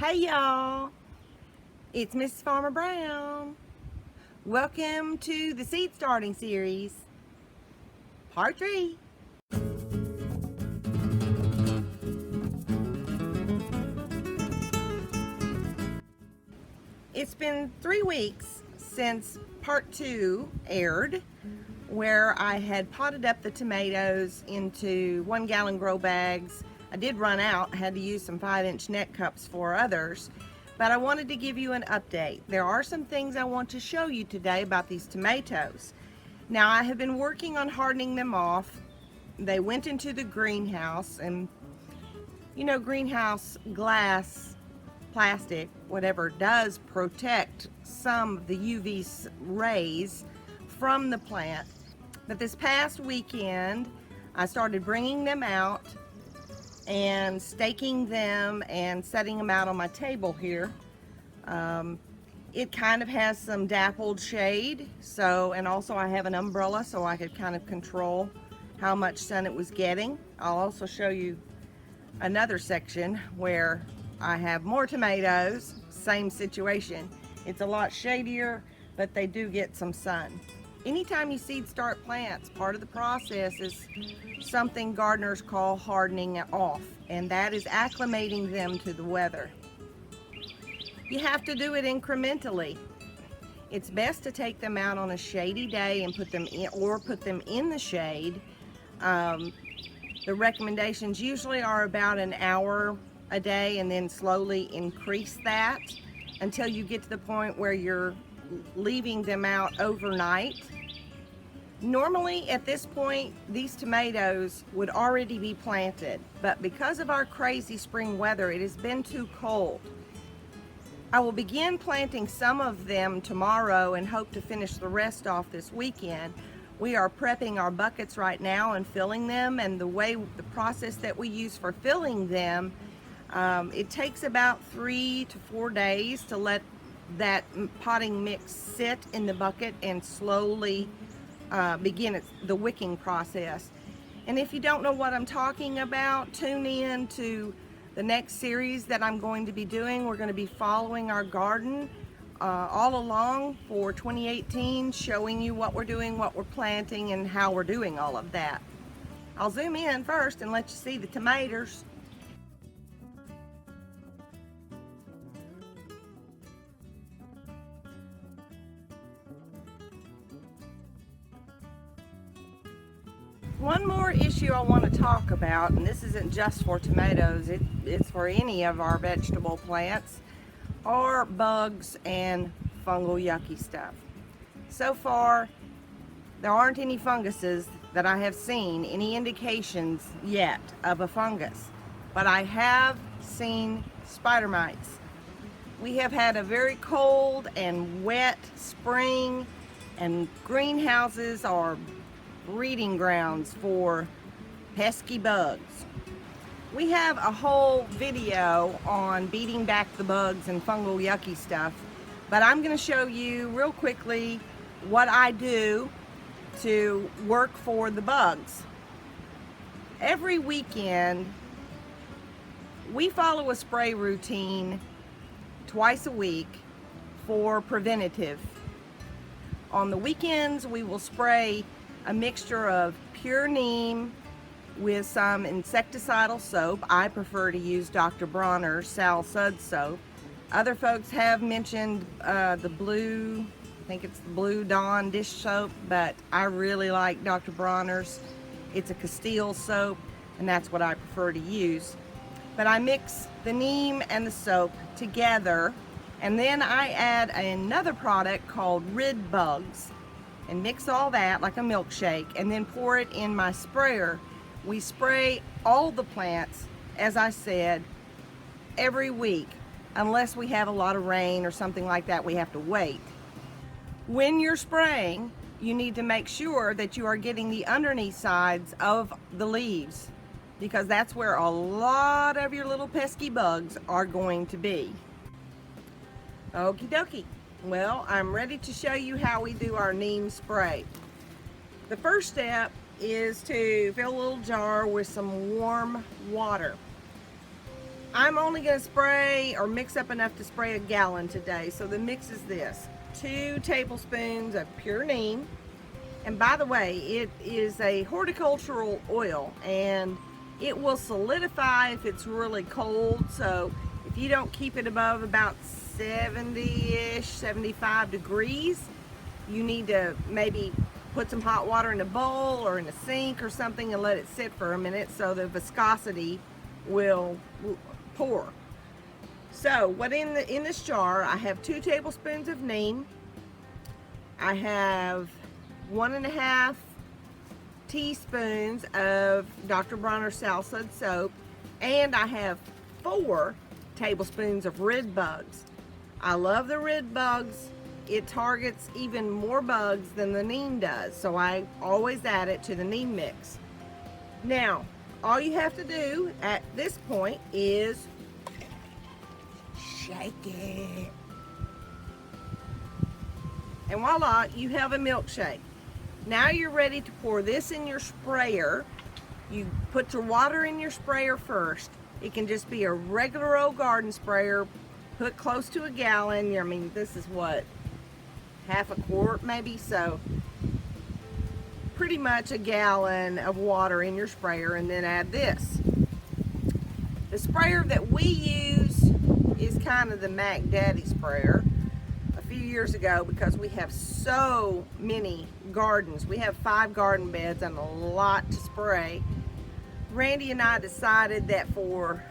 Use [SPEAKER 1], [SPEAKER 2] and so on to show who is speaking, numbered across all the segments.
[SPEAKER 1] Hey y'all, it's Mrs. Farmer Brown. Welcome to the seed starting series, part 3. It's been 3 weeks since part 2 aired, where I had potted up the tomatoes into 1-gallon grow bags. I did run out, had to use some 5-inch net cups for others, but I wanted to give you an update. There are some things I want to show you today about these tomatoes. Now, I have been working on hardening them off. They went into the greenhouse, and you know, greenhouse glass, plastic, whatever, does protect some of the UV rays from the plant. But this past weekend, I started bringing them out and staking them and setting them out on my table here. It kind of has some dappled shade, and also I have an umbrella so I could kind of control how much sun it was getting. I'll also show you another section where I have more tomatoes, same situation. It's a lot shadier, but they do get some sun. Anytime you seed start plants, part of the process is something gardeners call hardening off, and that is acclimating them to the weather. You have to do it incrementally. It's best to take them out on a shady day and put them in the shade. The recommendations usually are about an hour a day, and then slowly increase that until you get to the point where you're leaving them out overnight. Normally at this point, these tomatoes would already be planted, but because of our crazy spring weather, it has been too cold. I will begin planting some of them tomorrow and hope to finish the rest off this weekend. We are prepping our buckets right now and filling them, and the process that we use for filling them, it takes about 3 to 4 days to let that potting mix sit in the bucket and slowly begin the wicking process. And if you don't know what I'm talking about, tune in to the next series that I'm going to be doing. We're going to be following our garden all along for 2018, showing you what we're doing, what we're planting, and how we're doing all of that. I'll zoom in first and let you see the tomatoes. One more issue I want to talk about, and this isn't just for tomatoes, it's for any of our vegetable plants, are bugs and fungal yucky stuff. So far, there aren't any funguses that I have seen, any indications yet of a fungus, but I have seen spider mites. We have had a very cold and wet spring, and greenhouses are breeding grounds for pesky bugs. We have a whole video on beating back the bugs and fungal yucky stuff, but I'm going to show you real quickly what I do to work for the bugs. Every weekend we follow a spray routine twice a week for preventative. On the weekends we will spray a mixture of pure neem with some insecticidal soap. I prefer to use Dr. Bronner's Sal Sud soap. Other folks have mentioned the blue, I think it's the Blue Dawn dish soap, but I really like Dr. Bronner's. It's a Castile soap, and that's what I prefer to use. But I mix the neem and the soap together, and then I add another product called Rid Bugs, and mix all that like a milkshake, and then pour it in my sprayer. We spray all the plants, as I said, every week, unless we have a lot of rain or something like that, we have to wait. When you're spraying, you need to make sure that you are getting the underneath sides of the leaves, because that's where a lot of your little pesky bugs are going to be. Okie dokie. Well, I'm ready to show you how we do our neem spray. The first step is to fill a little jar with some warm water. I'm only going to spray or mix up enough to spray a gallon today. So the mix is this: 2 tablespoons of pure neem. And by the way, it is a horticultural oil and it will solidify if it's really cold. So if you don't keep it above about 70-ish, 75 degrees, you need to maybe put some hot water in a bowl or in a sink or something and let it sit for a minute so the viscosity will pour. So what in this jar, I have 2 tablespoons of neem. I have 1.5 teaspoons of Dr. Bronner Salsa soap, and I have 4 tablespoons of red bugs. I love the red bugs. It targets even more bugs than the neem does, so I always add it to the neem mix. Now, all you have to do at this point is shake it. And voila, you have a milkshake. Now you're ready to pour this in your sprayer. You put your water in your sprayer first. It can just be a regular old garden sprayer, put close to a gallon. I mean, this is what, half a quart maybe? So pretty much a gallon of water in your sprayer, and then add this. The sprayer that we use is kind of the Mac Daddy sprayer. A few years ago, because we have so many gardens, we have 5 garden beds and a lot to spray, Randy and I decided that for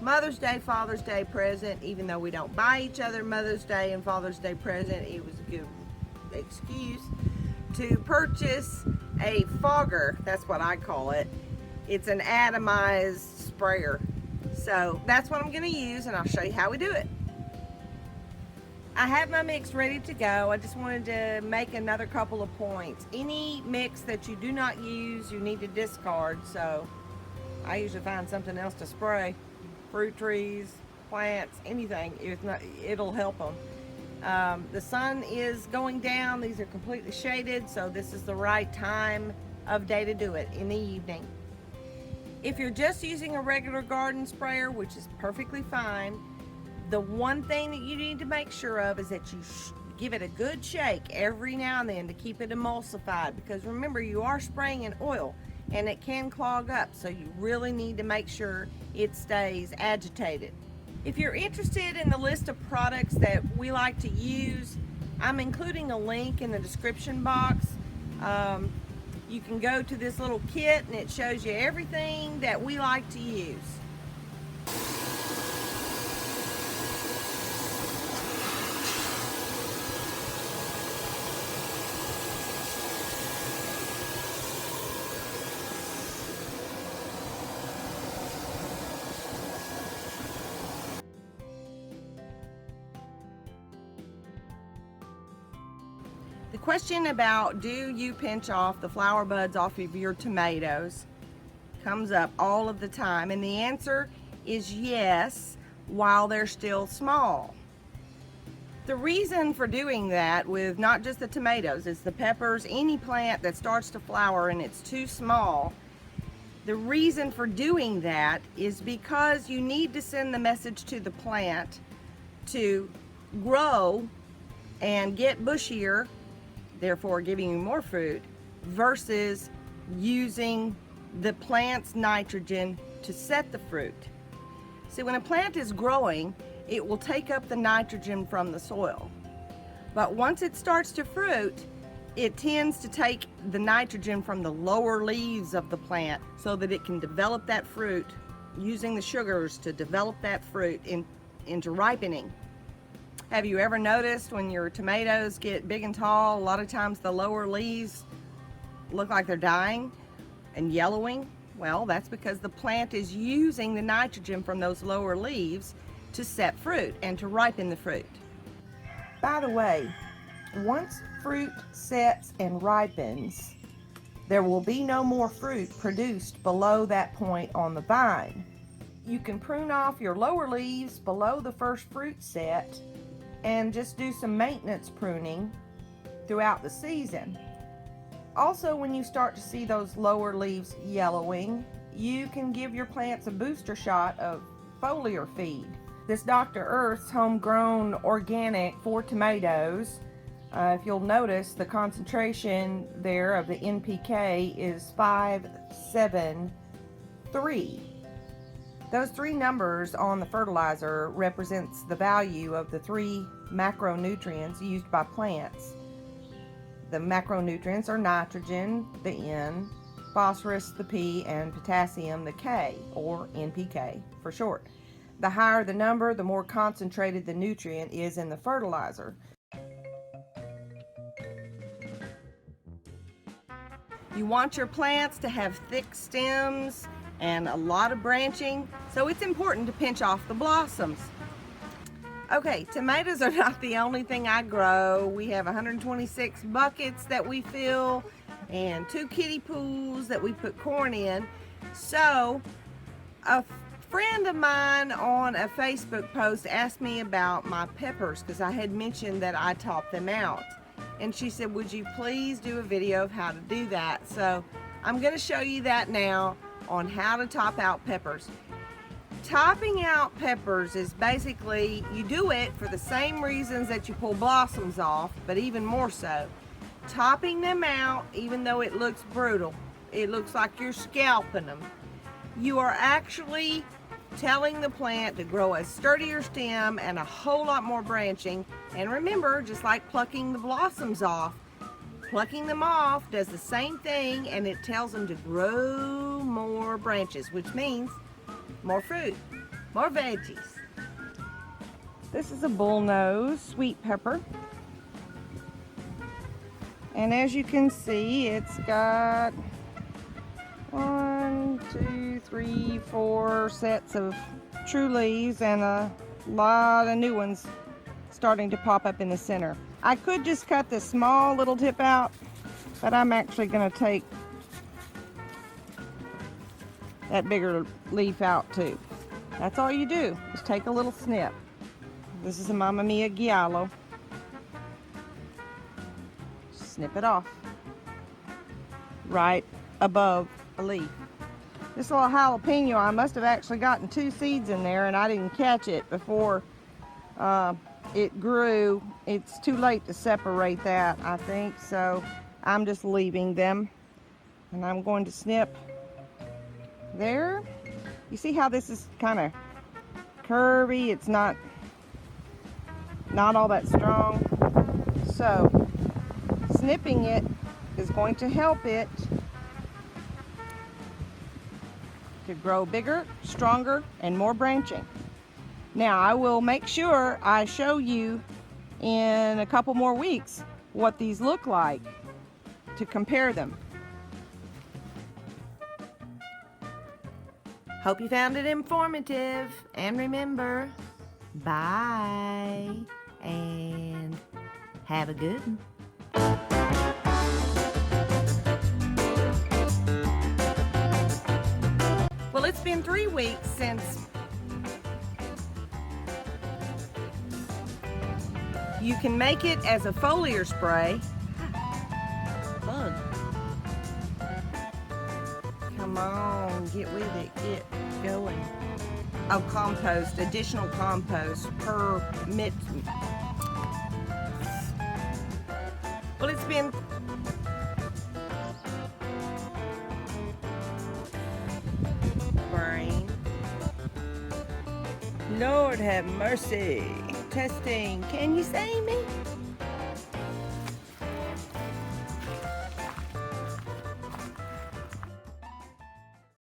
[SPEAKER 1] Mother's Day, Father's Day present, even though we don't buy each other Mother's Day and Father's Day present, it was a good excuse to purchase a fogger. That's what I call it. It's an atomized sprayer. So that's what I'm going to use, and I'll show you how we do it. I have my mix ready to go. I just wanted to make another couple of points. Any mix that you do not use, you need to discard. So I usually find something else to spray. Fruit trees, plants, anything. It'll help them. The sun is going down. These are completely shaded, so this is the right time of day to do it, in the evening. If you're just using a regular garden sprayer, which is perfectly fine, the one thing that you need to make sure of is that you give it a good shake every now and then to keep it emulsified, because remember, you are spraying an oil and it can clog up, so you really need to make sure it stays agitated. If you're interested in the list of products that we like to use, I'm including a link in the description box. You can go to this little kit and it shows you everything that we like to use. The question about do you pinch off the flower buds off of your tomatoes comes up all of the time, and the answer is yes, while they're still small. The reason for doing that with not just the tomatoes, it's the peppers, any plant that starts to flower and it's too small. The reason for doing that is because you need to send the message to the plant to grow and get bushier, therefore giving you more fruit, versus using the plant's nitrogen to set the fruit. See, when a plant is growing, it will take up the nitrogen from the soil. But once it starts to fruit, it tends to take the nitrogen from the lower leaves of the plant so that it can develop that fruit, using the sugars to develop that fruit into ripening. Have you ever noticed when your tomatoes get big and tall, a lot of times the lower leaves look like they're dying and yellowing? Well, that's because the plant is using the nitrogen from those lower leaves to set fruit and to ripen the fruit. By the way, once fruit sets and ripens, there will be no more fruit produced below that point on the vine. You can prune off your lower leaves below the first fruit set and just do some maintenance pruning throughout the season. Also, when you start to see those lower leaves yellowing, you can give your plants a booster shot of foliar feed. This Dr. Earth's homegrown organic for tomatoes. If you'll notice, the concentration there of the NPK is 573. Those three numbers on the fertilizer represents the value of the three macronutrients used by plants. The macronutrients are nitrogen, the N, phosphorus, the P, and potassium, the K, or NPK for short. The higher the number, the more concentrated the nutrient is in the fertilizer. You want your plants to have thick stems and a lot of branching, so it's important to pinch off the blossoms. Okay, tomatoes are not the only thing I grow. We have 126 buckets that we fill and 2 kiddie pools that we put corn in. So a friend of mine on a Facebook post asked me about my peppers because I had mentioned that I top them out. And she said, would you please do a video of how to do that? So I'm going to show you that now on how to top out peppers. Topping out peppers is basically, you do it for the same reasons that you pull blossoms off, but even more so. Topping them out, even though it looks brutal, it looks like you're scalping them, you are actually telling the plant to grow a sturdier stem and a whole lot more branching. And remember, just like plucking the blossoms off, plucking them off does the same thing, and it tells them to grow more branches, which means more fruit, more veggies. This is a bullnose sweet pepper. And as you can see, it's got 1, 2, 3, 4 sets of true leaves and a lot of new ones starting to pop up in the center. I could just cut this small little tip out, but I'm actually going to take that bigger leaf out too. That's all you do, is take a little snip. This is a Mamma Mia Giallo. Snip it off right above the leaf. This little jalapeno, I must have actually gotten 2 seeds in there and I didn't catch it before it grew. It's too late to separate that, I think, so I'm just leaving them. And I'm going to snip there. You see how this is kind of curvy? It's not all that strong. So snipping it is going to help it to grow bigger, stronger, and more branching. Now I will make sure I show you in a couple more weeks what these look like to compare them. Hope you found it informative, and remember, bye and have a good one. Well, it's been 3 weeks since you can make it as a foliar spray. Bug. Come on, get with it, get going. Oh, compost, additional compost per mitten. Well, it's been brain. Lord have mercy. Testing. Can you see me?